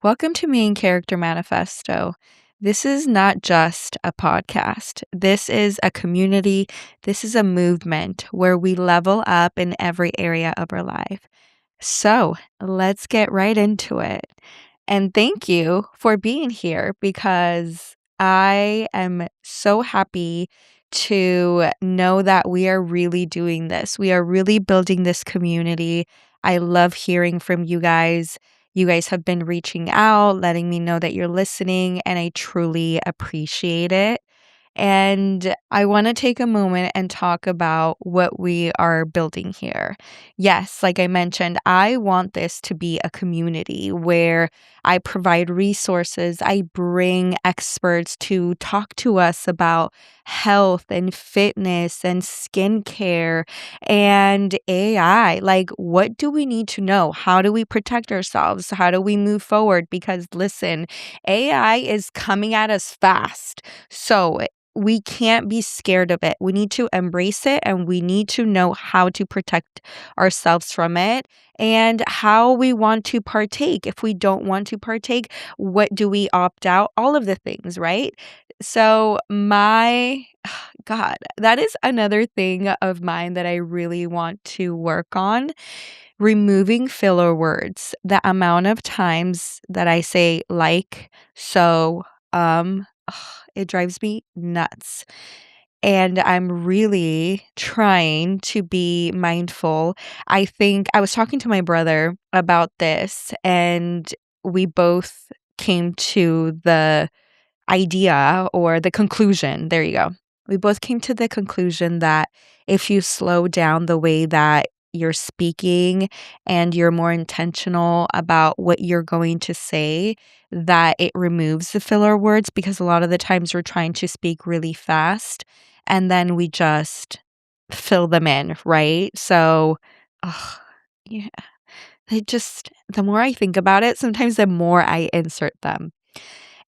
Welcome to Main Character Manifesto. This is not just a podcast. This is a community. This is a movement where we level up in every area of our life. So let's get right into it. And thank you for being here because I am so happy to know that we are really doing this. We are really building this community. I love hearing from you guys. You guys have been reaching out, letting me know that you're listening, and I truly appreciate it. And I want to take a moment and talk about what we are building here. Yes, like I mentioned, I want this to be a community where I provide resources. I bring experts to talk to us about health and fitness and skincare and AI. Like, what do we need to know? How do we protect ourselves? How do we move forward? Because listen, AI is coming at us fast. So, we can't be scared of it. We need to embrace it and we need to know how to protect ourselves from it and how we want to partake. If we don't want to partake, what do we opt out? All of the things, right? So, God, that is another thing of mine that I really want to work on. Removing filler words. The amount of times that I say like, so, ugh, it drives me nuts. And I'm really trying to be mindful. I think I was talking to my brother about this, and we both came to the idea or the conclusion. There you go. We both came to the conclusion that if you slow down the way that you're speaking and you're more intentional about what you're going to say, that it removes the filler words because a lot of the times we're trying to speak really fast and then we just fill them in, right? So, ugh, yeah, the more I think about it, sometimes the more I insert them.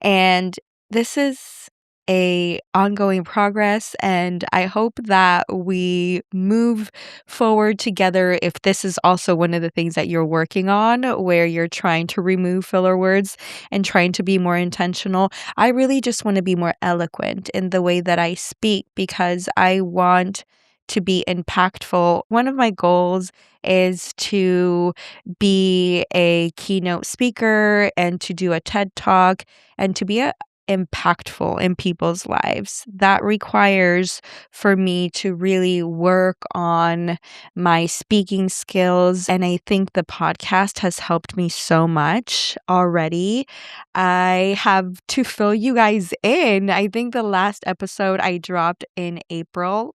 And this is a ongoing progress, and I hope that we move forward together if this is also one of the things that you're working on where you're trying to remove filler words and trying to be more intentional. I really just want to be more eloquent in the way that I speak because I want to be impactful. One of my goals is to be a keynote speaker and to do a TED Talk and to be impactful in people's lives. That requires for me to really work on my speaking skills. And I think the podcast has helped me so much already. I have to fill you guys in. I think the last episode I dropped in April.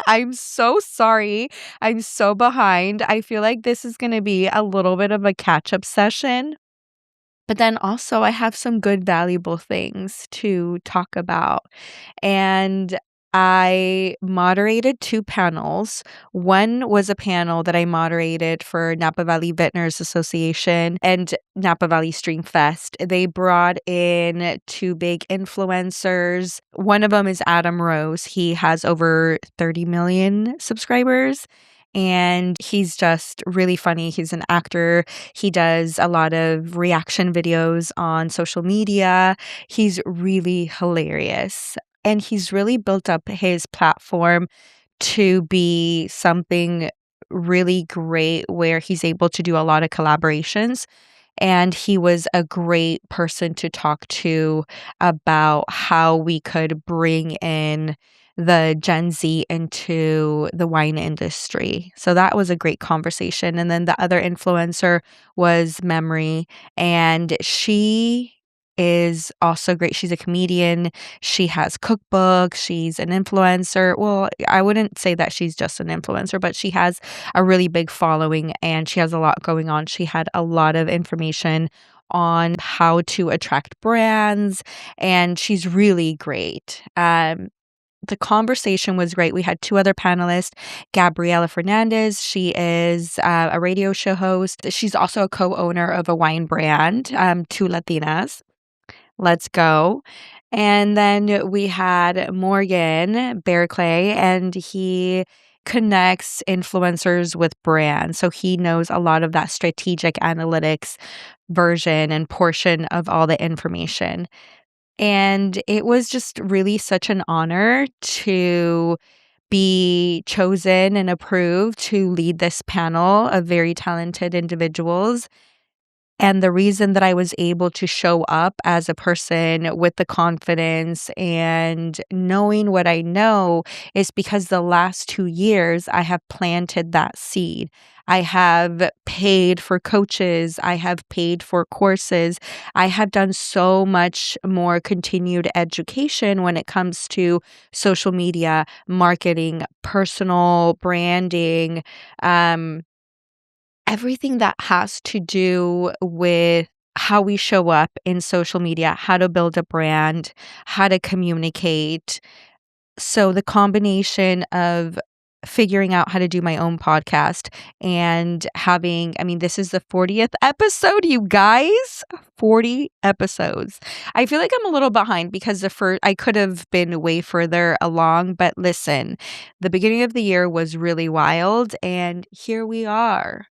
I'm so sorry. I'm so behind. I feel like this is going to be a little bit of a catch up session. But then also, I have some good, valuable things to talk about. And I moderated two panels. One was a panel that I moderated for Napa Valley Vintners Association and Napa Valley Stream Fest. They brought in two big influencers. One of them is Adam Rose. He has over 30 million subscribers. And he's just really funny. He's an actor. He does a lot of reaction videos on social media. He's really hilarious. And he's really built up his platform to be something really great where he's able to do a lot of collaborations. And he was a great person to talk to about how we could bring in the Gen Z into the wine industry. So that was a great conversation. And then the other influencer was Memory, and she is also great. She's a comedian. She has cookbooks. She's an influencer. Well, I wouldn't say that she's just an influencer, but she has a really big following and she has a lot going on. She had a lot of information on how to attract brands, and she's really great. The conversation was great. We had two other panelists, Gabriela Fernandez. She is a radio show host. She's also a co-owner of a wine brand, Two Latinas. Let's go. And then we had Morgan Bearclay, and he connects influencers with brands. So he knows a lot of that strategic analytics version and portion of all the information. And it was just really such an honor to be chosen and approved to lead this panel of very talented individuals. And the reason that I was able to show up as a person with the confidence and knowing what I know is because the last 2 years I have planted that seed. I have paid for coaches. I have paid for courses. I have done so much more continued education when it comes to social media, marketing, personal branding, um, everything that has to do with how we show up in social media, how to build a brand, how to communicate. So the combination of figuring out how to do my own podcast and having, I mean, this is the 40th episode, you guys. 40 episodes. I feel like I'm a little behind because the first I could have been way further along, but listen, the beginning of the year was really wild and here we are.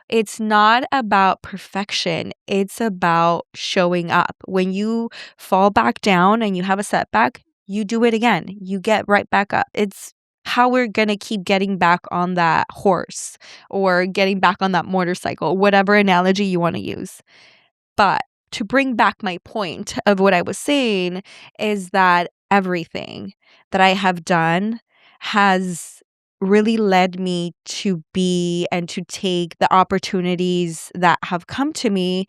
It's not about perfection. It's about showing up. When you fall back down and you have a setback, you do it again. You get right back up. It's how we're going to keep getting back on that horse or getting back on that motorcycle, whatever analogy you want to use. But to bring back my point of what I was saying is that everything that I have done has really led me to be and to take the opportunities that have come to me.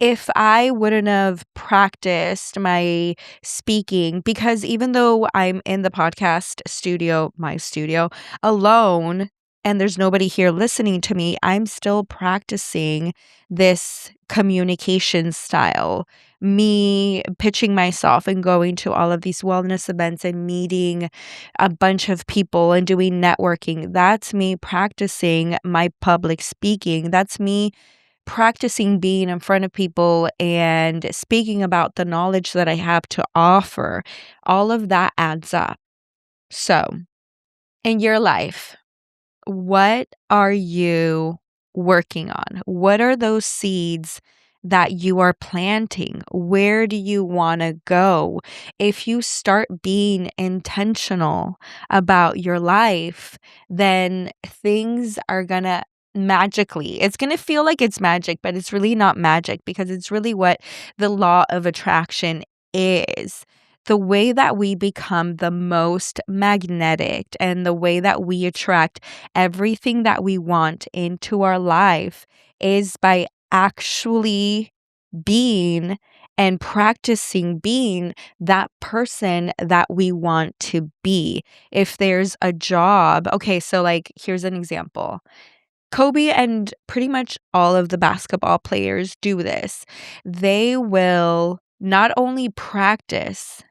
If I wouldn't have practiced my speaking, because even though I'm in the podcast studio, my studio, alone, and there's nobody here listening to me, I'm still practicing this communication style. Me pitching myself and going to all of these wellness events and meeting a bunch of people and doing networking. That's me practicing my public speaking. That's me practicing being in front of people and speaking about the knowledge that I have to offer. All of that adds up. So, in your life, what are you working on? What are those seeds that you are planting? Where do you want to go? If you start being intentional about your life, then things are going to magically, it's going to feel like it's magic, but it's really not magic because it's really what the law of attraction is. The way that we become the most magnetic and the way that we attract everything that we want into our life is by actually being and practicing being that person that we want to be. If there's a job, okay, so like here's an example. Kobe and pretty much all of the basketball players do this. They will not only practice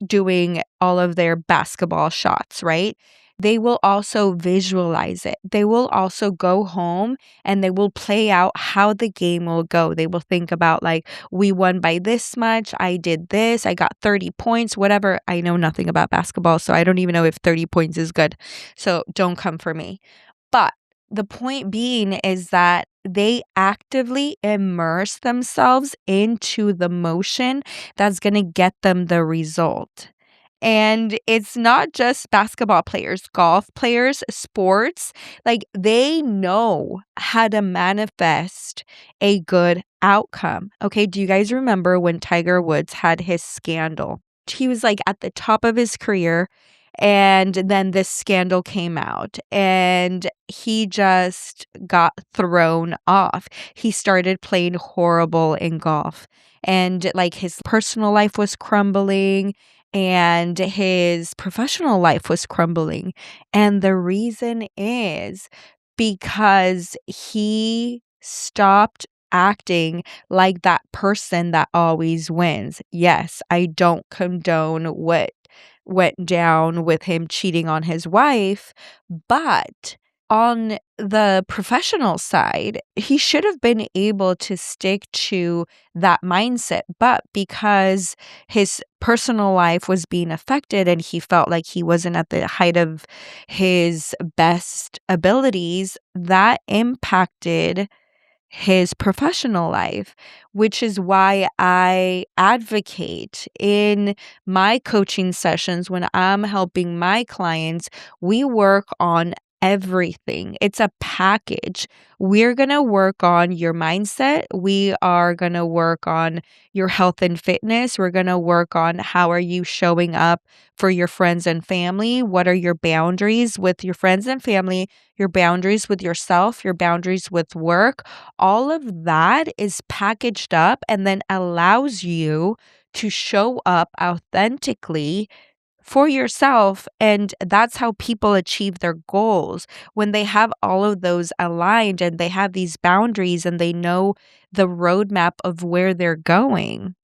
doing all of their basketball shots, right? They will also visualize it. They will also go home and they will play out how the game will go. They will think about, like, we won by this much. I did this. I got 30 points, whatever. I know nothing about basketball, so I don't even know if 30 points is good. So don't come for me. But the point being is that they actively immerse themselves into the motion that's going to get them the result. And it's not just basketball players, golf players, sports, like they know how to manifest a good outcome. Okay, do you guys remember when Tiger Woods had his scandal? He was like at the top of his career. And then this scandal came out and he just got thrown off. He started playing horrible in golf and like his personal life was crumbling and his professional life was crumbling. And the reason is because he stopped acting like that person that always wins. Yes, I don't condone what went down with him cheating on his wife, but on the professional side, he should have been able to stick to that mindset. But because his personal life was being affected and he felt like he wasn't at the height of his best abilities, that impacted his professional life, which is why I advocate in my coaching sessions when I'm helping my clients. We work on everything. It's a package. We're going to work on your mindset. We are going to work on your health and fitness. We're going to work on how are you showing up for your friends and family? What are your boundaries with your friends and family? Your boundaries with yourself, your boundaries with work, all of that is packaged up and then allows you to show up authentically for yourself. And that's how people achieve their goals. When they have all of those aligned and they have these boundaries and they know the roadmap of where they're going.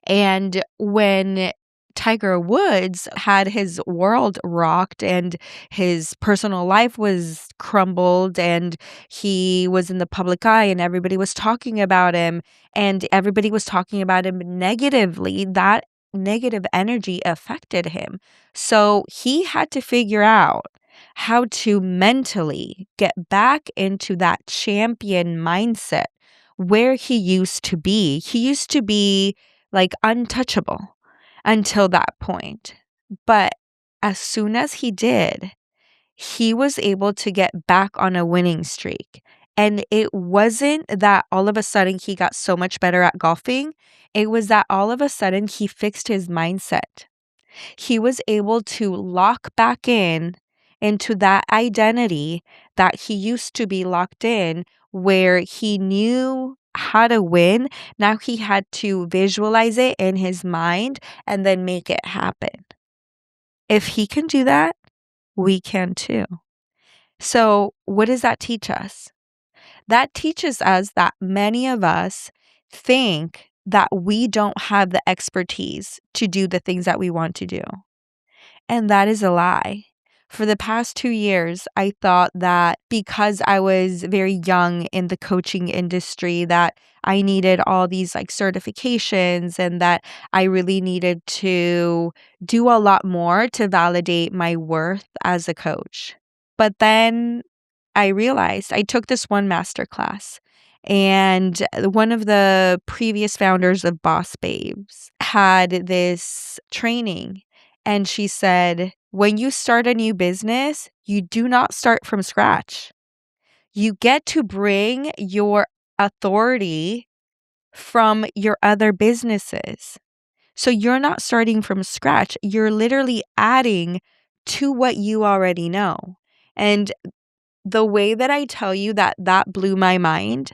And when Tiger Woods had his world rocked and his personal life was crumbled and he was in the public eye and everybody was talking about him and everybody was talking about him negatively, that negative energy affected him. So he had to figure out how to mentally get back into that champion mindset where he used to be. He used to be like untouchable until that point. But as soon as he did, he was able to get back on a winning streak. And it wasn't that all of a sudden he got so much better at golfing. It was that all of a sudden he fixed his mindset. He was able to lock back in into that identity that he used to be locked in, where he knew how to win. Now he had to visualize it in his mind and then make it happen. If he can do that, we can too. So, what does that teach us? That teaches us that many of us think that we don't have the expertise to do the things that we want to do. And that is a lie. For the past 2 years, I thought that because I was very young in the coaching industry, that I needed all these like certifications and that I really needed to do a lot more to validate my worth as a coach. But then I realized I took this one master class, and one of the previous founders of Boss Babes had this training, and she said, when you start a new business, you do not start from scratch. You get to bring your authority from your other businesses. So you're not starting from scratch. You're literally adding to what you already know. And the way that I tell you that that blew my mind,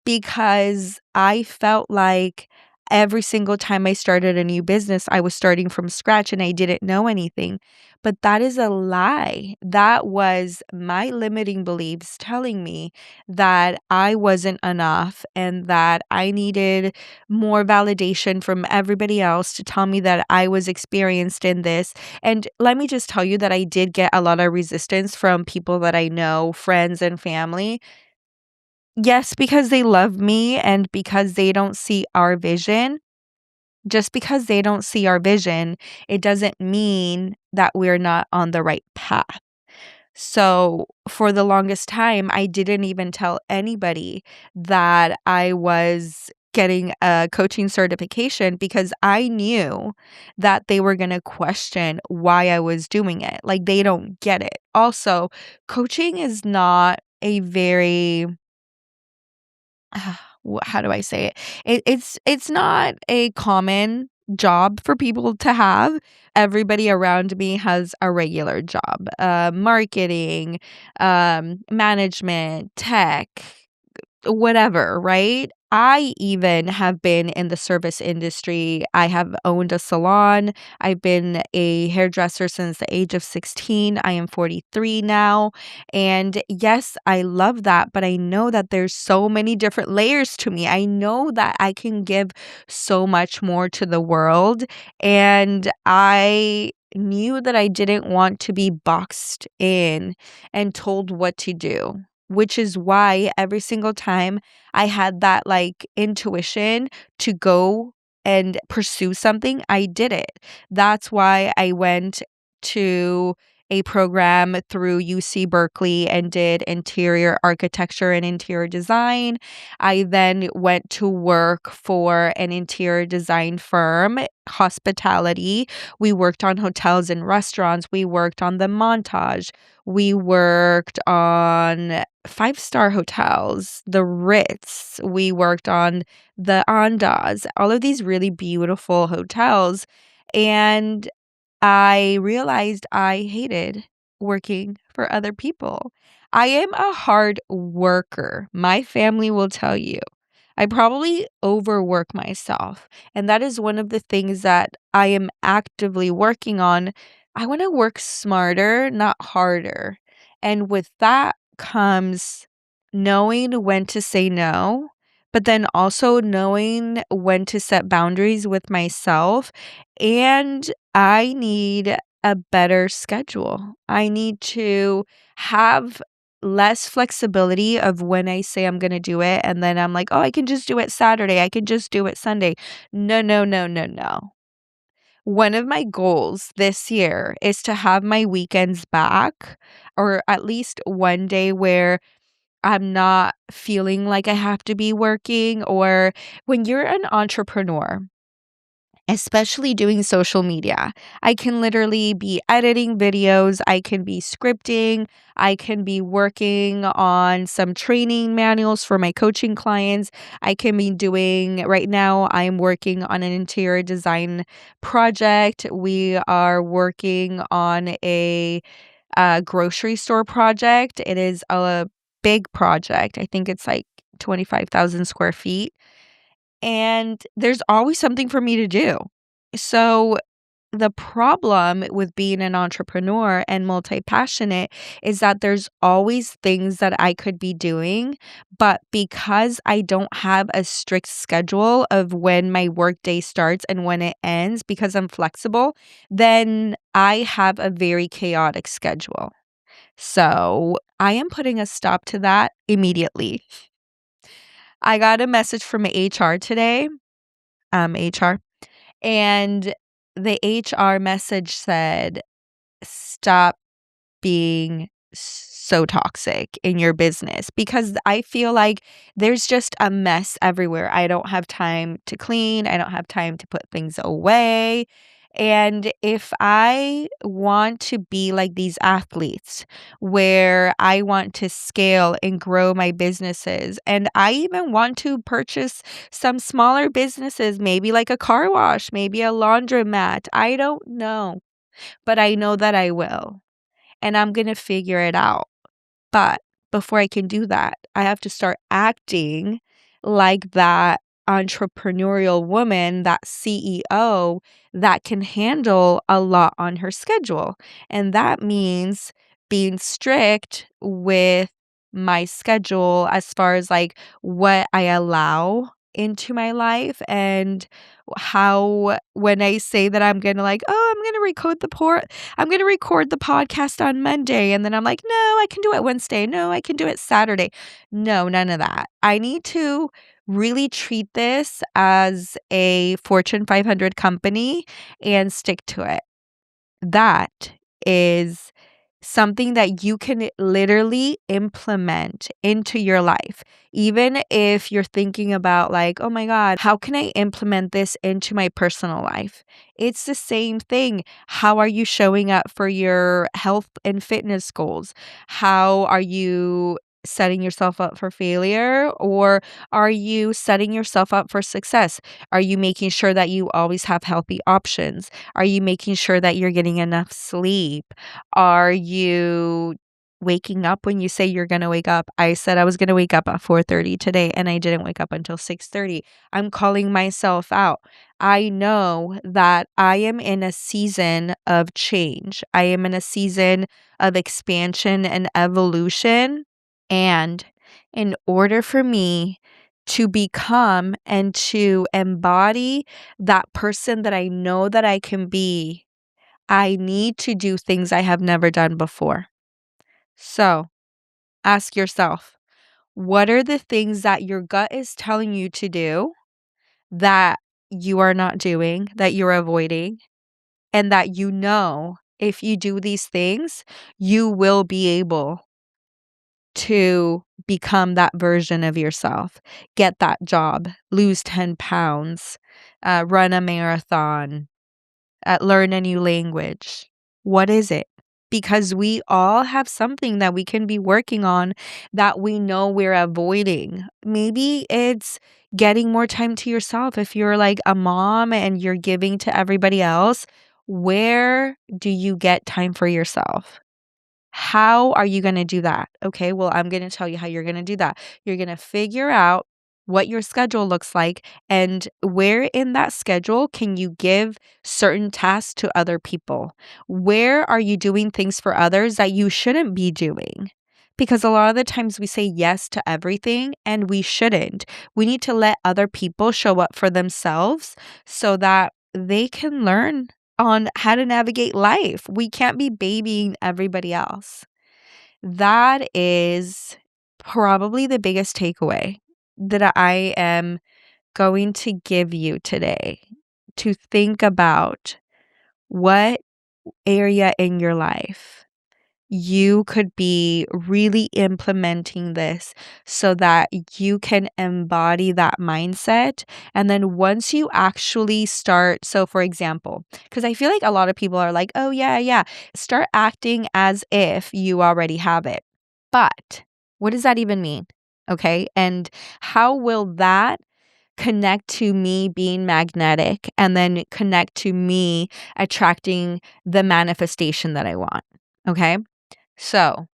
because I felt like every single time I started a new business, I was starting from scratch and I didn't know anything. But that is a lie. That was my limiting beliefs telling me that I wasn't enough and that I needed more validation from everybody else to tell me that I was experienced in this. And let me just tell you that I did get a lot of resistance from people that I know, friends and family. Yes, because they love me and because they don't see our vision. Just because they don't see our vision, it doesn't mean that we're not on the right path. So, for the longest time, I didn't even tell anybody that I was getting a coaching certification because I knew that they were going to question why I was doing it. Like, they don't get it. Also, coaching is not a very how do I say it? It's not a common job for people to have. Everybody around me has a regular job, marketing, management, tech, whatever, right? I even have been in the service industry. I have owned a salon. I've been a hairdresser since the age of 16. I am 43 now. And yes, I love that, but I know that there's so many different layers to me. I know that I can give so much more to the world. And I knew that I didn't want to be boxed in and told what to do, which is why every single time I had that like intuition to go and pursue something, I did it. That's why I went to a program through UC Berkeley and did interior architecture and interior design. I then went to work for an interior design firm, hospitality. We worked on hotels and restaurants. We worked on the Montage. We worked on five-star hotels, the Ritz. We worked on the Andaz, all of these really beautiful hotels. And I realized I hated working for other people. I am a hard worker. My family will tell you. I probably overwork myself. And that is one of the things that I am actively working on. I want to work smarter, not harder. And with that comes knowing when to say no, but then also knowing when to set boundaries with myself. And I need a better schedule. I need to have less flexibility of when I say I'm going to do it. And then I'm like, oh, I can just do it Saturday. I can just do it Sunday. No, no, no, no, no. One of my goals this year is to have my weekends back, or at least one day where I'm not feeling like I have to be working. Or when you're an entrepreneur, especially doing social media, I can literally be editing videos, I can be scripting, I can be working on some training manuals for my coaching clients. I can be doing, right now, I'm working on an interior design project. We are working on a grocery store project. It is a big project. I think it's like 25,000 square feet. And there's always something for me to do. So the problem with being an entrepreneur and multi-passionate is that there's always things that I could be doing, but because I don't have a strict schedule of when my workday starts and when it ends, because I'm flexible, then I have a very chaotic schedule. So I am putting a stop to that immediately. I got a message from HR today, HR, and the HR message said, "Stop being so toxic in your business," because I feel like there's just a mess everywhere. I don't have time to clean, I don't have time to put things away. And if I want to be like these athletes where I want to scale and grow my businesses, and I even want to purchase some smaller businesses, maybe like a car wash, maybe a laundromat, I don't know, but I know that I will, and I'm gonna figure it out. But before I can do that, I have to start acting like that entrepreneurial woman, that CEO that can handle a lot on her schedule. And that means being strict with my schedule as far as like what I allow into my life, and how when I say that I'm gonna like, oh, I'm going to record the podcast on Monday. And then I'm like, no, I can do it Wednesday. No, I can do it Saturday. No, none of that. I need to really treat this as a Fortune 500 company and stick to it. That is something that you can literally implement into your life. Even if you're thinking about like, oh my God, how can I implement this into my personal life? It's the same thing. How are you showing up for your health and fitness goals? How are you setting yourself up for failure, or are you setting yourself up for success? Are you making sure that you always have healthy options? Are you making sure that you're getting enough sleep? Are you waking up when you say you're going to wake up? I said I was going to wake up at 4:30 today and I didn't wake up until 6:30. I'm calling myself out. I know that I am in a season of change. I am in a season of expansion and evolution. And in order for me to become and to embody that person that I know that I can be, I need to do things I have never done before. So ask yourself, what are the things that your gut is telling you to do that you are not doing, that you're avoiding, and that you know if you do these things, you will be able to become that version of yourself, get that job, lose 10 pounds, run a marathon, learn a new language. What is it? Because we all have something that we can be working on that we know we're avoiding. Maybe it's getting more time to yourself. If you're like a mom and you're giving to everybody else, where do you get time for yourself? How are you going to do that? Okay, well, I'm going to tell you how you're going to do that. You're going to figure out what your schedule looks like and where in that schedule can you give certain tasks to other people? Where are you doing things for others that you shouldn't be doing? Because a lot of the times we say yes to everything and we shouldn't. We need to let other people show up for themselves so that they can learn on how to navigate life. We can't be babying everybody else. That is probably the biggest takeaway that I am going to give you today, to think about what area in your life you could be really implementing this so that you can embody that mindset. And then once you actually start, so for example, because I feel like a lot of people are like, oh, yeah, start acting as if you already have it. But what does that even mean? Okay. And how will that connect to me being magnetic and then connect to me attracting the manifestation that I want? Okay. So,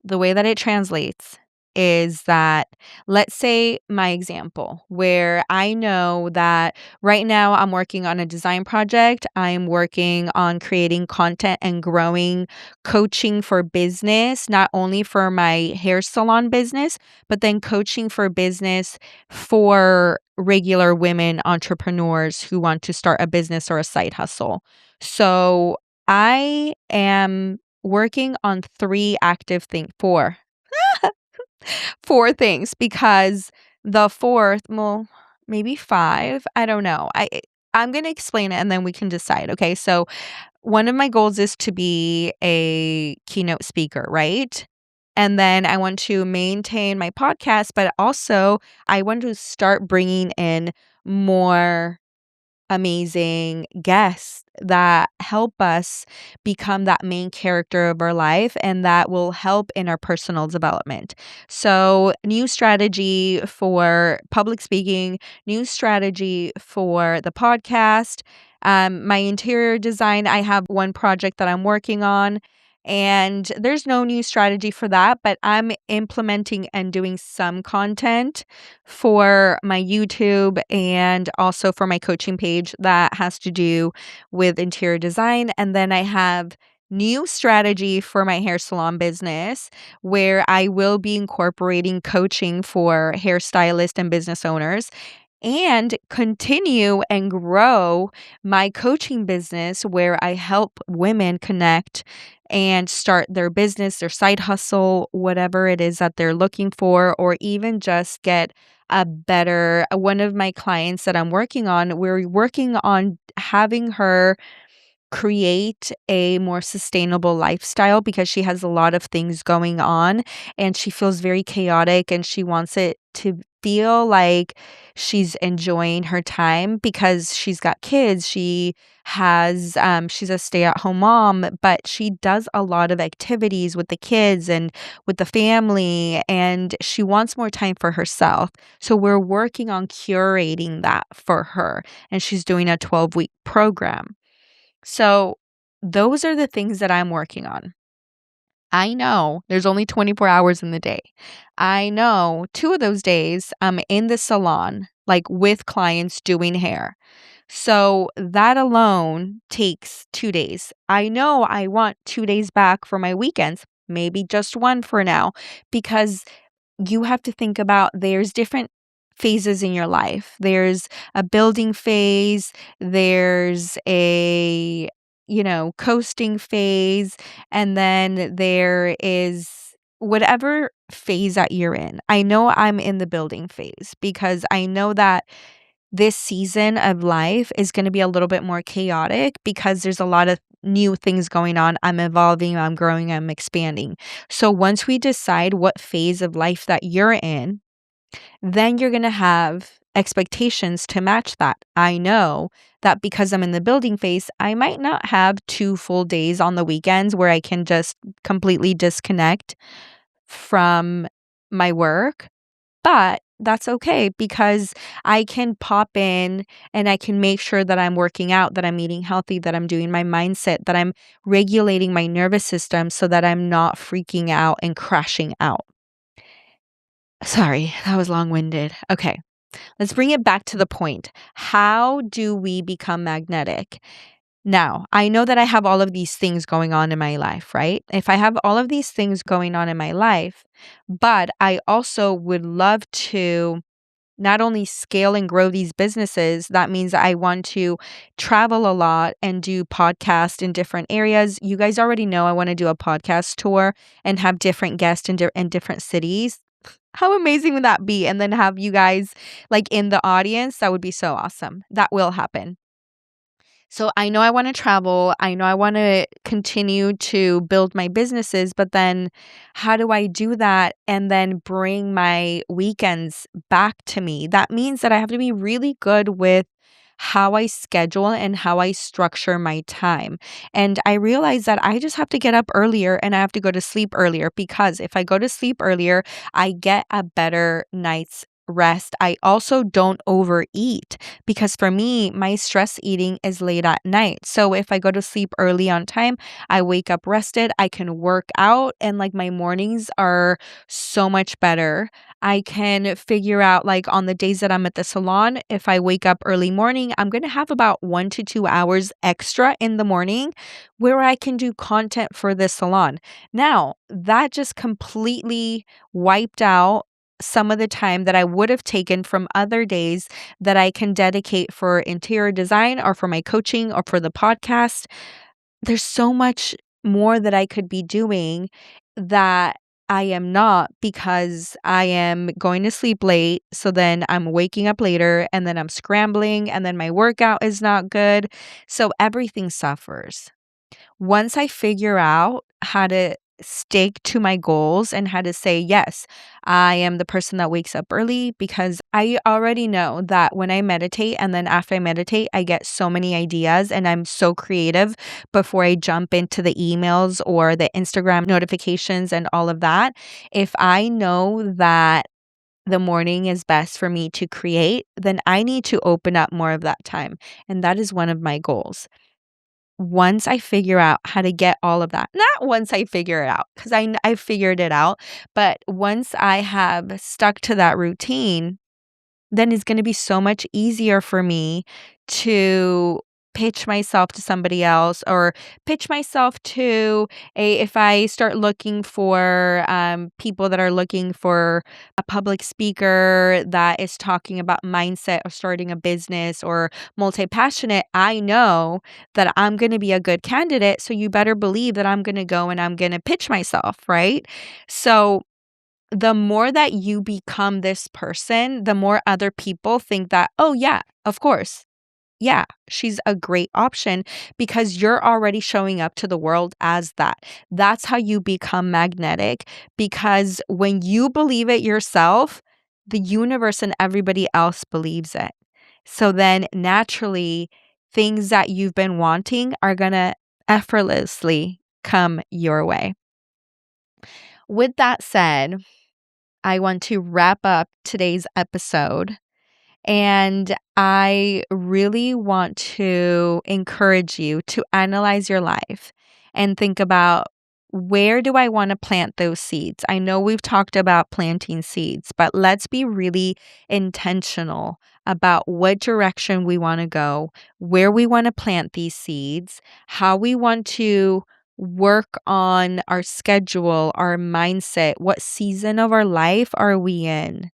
the way that it translates is that, let's say my example, where I know that right now I'm working on a design project, I'm working on creating content and growing coaching for business, not only for my hair salon business, but then coaching for business for regular women entrepreneurs who want to start a business or a side hustle. So, I am working on 3 active things 4 things because the 4th, well, maybe 5, I don't know. I'm gonna explain it and then we can decide, okay? So, one of my goals is to be a keynote speaker, right? And then I want to maintain my podcast, but also I want to start bringing in more amazing guests that help us become that main character of our life and that will help in our personal development. So, new strategy for public speaking, new strategy for the podcast, my interior design. I have one project that I'm working on. And there's no new strategy for that, but I'm implementing and doing some content for my YouTube and also for my coaching page that has to do with interior design. And then I have new strategy for my hair salon business where I will be incorporating coaching for hairstylists and business owners and continue and grow my coaching business where I help women connect and start their business, their side hustle, whatever it is that they're looking for, or even just get a better. One of my clients that I'm working on, we're working on having her create a more sustainable lifestyle because she has a lot of things going on and she feels very chaotic and she wants it to feel like she's enjoying her time because she's got kids. She's a stay-at-home mom, but she does a lot of activities with the kids and with the family and she wants more time for herself. So we're working on curating that for her and she's doing a 12-week program. So those are the things that I'm working on. I know there's only 24 hours in the day. I know 2 of those days I'm in the salon, like with clients doing hair. So that alone takes 2 days. I know I want 2 days back for my weekends, maybe just 1 for now, because you have to think about there's different phases in your life. There's a building phase, there's a coasting phase, and then there is whatever phase that you're in. I know I'm in the building phase because I know that this season of life is going to be a little bit more chaotic because there's a lot of new things going on. I'm evolving, I'm growing, I'm expanding. So once we decide what phase of life that you're in, then you're going to have expectations to match that. I know that because I'm in the building phase, I might not have 2 full days on the weekends where I can just completely disconnect from my work, but that's okay because I can pop in and I can make sure that I'm working out, that I'm eating healthy, that I'm doing my mindset, that I'm regulating my nervous system so that I'm not freaking out and crashing out. Sorry, that was long winded. Okay, let's bring it back to the point. How do we become magnetic? Now, I know that I have all of these things going on in my life, right? If I have all of these things going on in my life, but I also would love to not only scale and grow these businesses, that means I want to travel a lot and do podcasts in different areas. You guys already know I want to do a podcast tour and have different guests in different cities. How amazing would that be? And then have you guys like in the audience. That would be so awesome. That will happen. So I know I want to travel. I know I want to continue to build my businesses, but then how do I do that and then bring my weekends back to me? That means that I have to be really good with how I schedule and how I structure my time. And I realize that I just have to get up earlier and I have to go to sleep earlier because if I go to sleep earlier, I get a better night's rest. I also don't overeat because for me, my stress eating is late at night. So if I go to sleep early on time, I wake up rested, I can work out, and like my mornings are so much better. I can figure out like on the days that I'm at the salon, if I wake up early morning, I'm going to have about 1 to 2 hours extra in the morning where I can do content for the salon. Now, that just completely wiped out some of the time that I would have taken from other days that I can dedicate for interior design or for my coaching or for the podcast. There's so much more that I could be doing that I am not because I am going to sleep late. So then I'm waking up later and then I'm scrambling and then my workout is not good. So everything suffers. Once I figure out how to stick to my goals and how to say, yes, I am the person that wakes up early because I already know that when I meditate and then after I meditate, I get so many ideas and I'm so creative before I jump into the emails or the Instagram notifications and all of that. If I know that the morning is best for me to create, then I need to open up more of that time. And that is one of my goals. Once I figure out how to get all of that, not once I figure it out, because I figured it out, but once I have stuck to that routine, then it's gonna be so much easier for me to pitch myself to somebody else or pitch myself to a if I start looking for, people that are looking for a public speaker that is talking about mindset or starting a business or multi-passionate, I know that I'm gonna be a good candidate, so you better believe that I'm gonna go and I'm gonna pitch myself, right? So the more that you become this person, the more other people think that, oh, yeah, of course. Yeah, she's a great option because you're already showing up to the world as that. That's how you become magnetic because when you believe it yourself, the universe and everybody else believes it. So then naturally, things that you've been wanting are going to effortlessly come your way. With that said, I want to wrap up today's episode. And I really want to encourage you to analyze your life and think about where do I want to plant those seeds? I know we've talked about planting seeds, but let's be really intentional about what direction we want to go, where we want to plant these seeds, how we want to work on our schedule, our mindset, what season of our life are we in?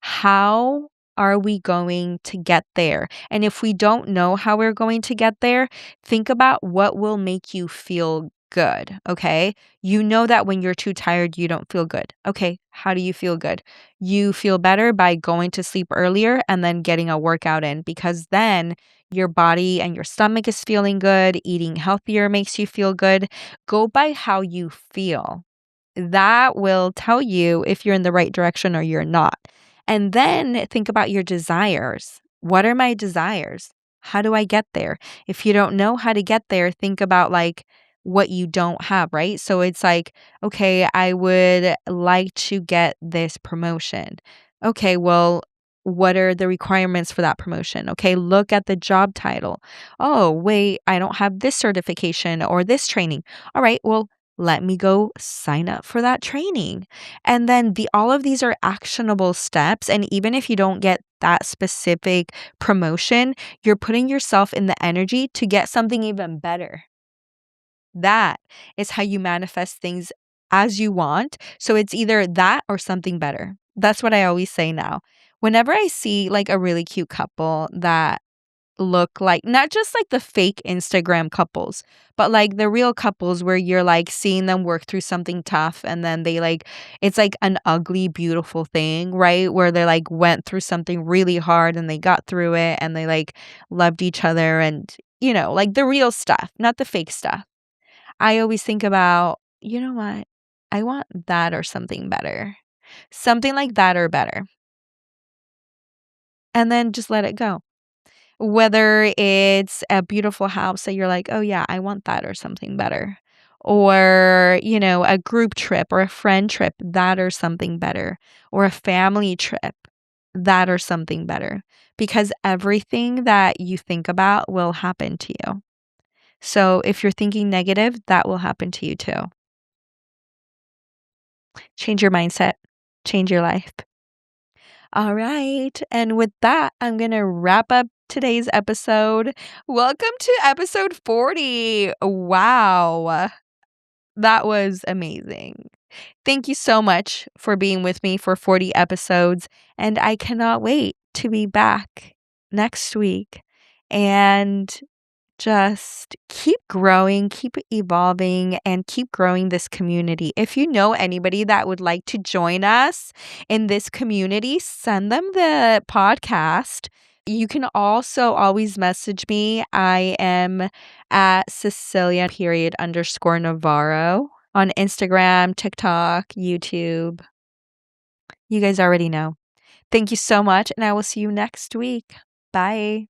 How are we going to get there? And if we don't know how we're going to get there, think about what will make you feel good, okay? You know that when you're too tired, you don't feel good. Okay, how do you feel good? You feel better by going to sleep earlier and then getting a workout in because then your body and your stomach is feeling good. Eating healthier makes you feel good. Go by how you feel. That will tell you if you're in the right direction or you're not. And then think about your desires. What are my desires? How do I get there? If you don't know how to get there, think about like what you don't have, right? So it's like, okay, I would like to get this promotion. Okay, well, what are the requirements for that promotion? Okay, look at the job title. Oh, wait, I don't have this certification or this training. All right, well, let me go sign up for that training. And then all of these are actionable steps. And even if you don't get that specific promotion, you're putting yourself in the energy to get something even better. That is how you manifest things as you want. So it's either that or something better. That's what I always say now. Whenever I see like a really cute couple that look like not just like the fake Instagram couples, but like the real couples where you're like seeing them work through something tough and then they like it's like an ugly, beautiful thing, right? Where they like went through something really hard and they got through it and they like loved each other and like the real stuff, not the fake stuff. I always think about, you know what? I want that or something better. Something like that or better. And then just let it go. Whether it's a beautiful house that you're like, "Oh, yeah, I want that or something better." Or, a group trip or a friend trip, that or something better. Or a family trip, that or something better. Because everything that you think about will happen to you. So if you're thinking negative, that will happen to you too. Change your mindset, change your life. All right. And with that, I'm going to wrap up today's episode. Welcome to episode 40. Wow. That was amazing. Thank you so much for being with me for 40 episodes. And I cannot wait to be back next week and just keep growing, keep evolving, and keep growing this community. If you know anybody that would like to join us in this community, send them the podcast. You can also always message me. I am at Cecilia period underscore Navarro on Instagram, TikTok, YouTube. You guys already know. Thank you so much, and I will see you next week. Bye.